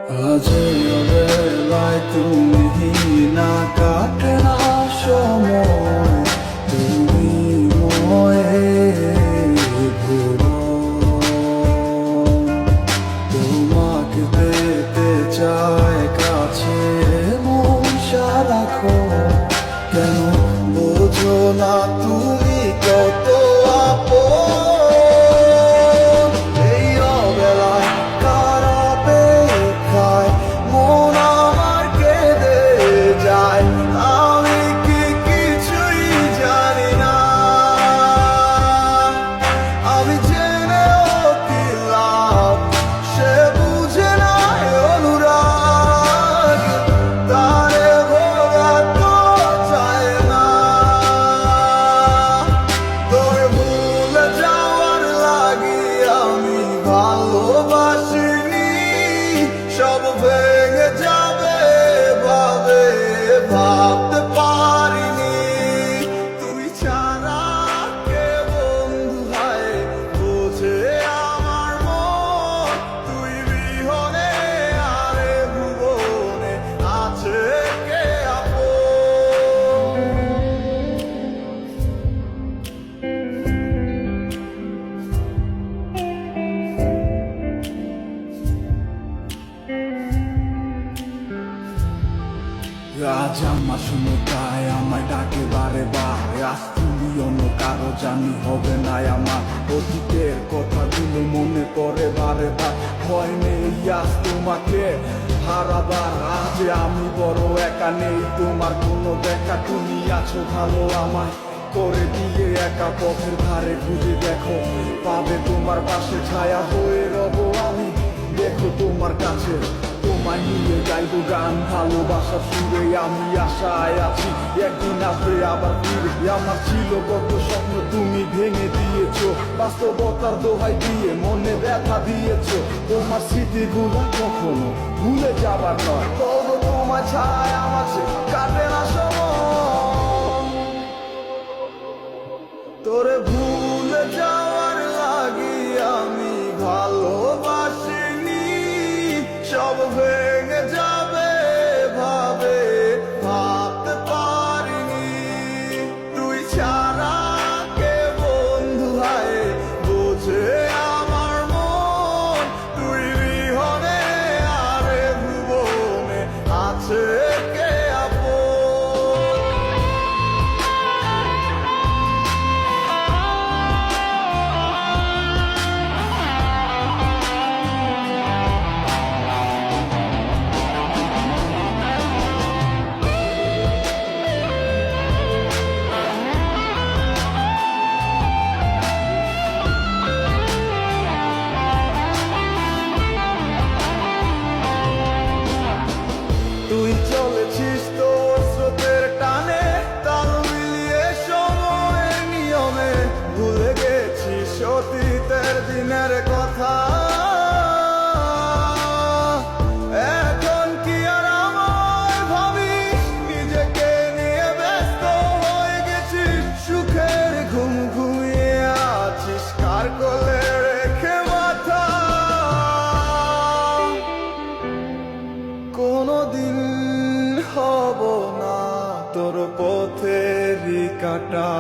আজ বেলায় তুমি না কাটে না সময়, তুমি ময়ে ভুলো। তোমাকে পেতে চায় কাছে মন সারাক্ষণ, কেন বোঝো না তুমি কত আপন। ভালোবাসিনি সব ভেঙে যাবে ভাবে ভাবতে পারিনি, তুই ছাড়া কে বন্ধু হয় বোঝে আমার মন, তুই বিহনে আরে ভুবনে আছে কে আপন। আজ আমার শুনো তাই আমায় ডাকে বারে বারে, আজ তুমি অন্য কারো জানি হবে না আমার। অতীতের কথাগুলো মনে পড়ে বারে বার, ভয় নেই আজ তোমাকে হারাবার। আজ আমি বড় একা, নেই তোমার কোনো দেখা, তুমি আছো ভালো আমায় করে দিয়ে একা। পথের ধারে খুঁজে দেখো পাবে তোমার পাশে, ছায়া হয়ে রব আমি দেখো তোমার কাছে। তোমায় নিয়ে গাইবো গান ভালোবাসা সুরে, আমি আশায় আছি একদিন আসবে আবার ফিরে। আমার ছিল কত স্বপ্ন তুমি ভেঙে দিয়েছো, বাস্তবতার দোহাই দিয়ে মনে ব্যথা দিয়েছো। তোমার স্মৃতিগুলো কখনো ভুলে যাবার নয়, তবু তোমার ছায় আমার কাটে না সময়। তোরে ভুলে যাওয়ার লাগি আমি ভালোবাসিনি, সব ভেঙে যাবে ভাবে ভাবতে পারিনি, তুই ছাড়া কে বন্ধু হয় বোঝে আমার মন, তুই বিহনে আরে ভুবনে আছে কে আপন। তুই চলেছিস তোর স্রোতের টানে, তাল মিলিয়ে সময়ের নিয়মে, ভুলে গেছিস অতীতের দিনের কথা। এখন কি আর আমায় ভাবিস, নিজেকে নিয়ে ব্যস্ত হয়ে গেছিস, সুখের ঘুম ঘুমিয়ে আছিস কার কোলে রেখে মাথা। কোনদিন হব না তোর পথেরই কাঁটা।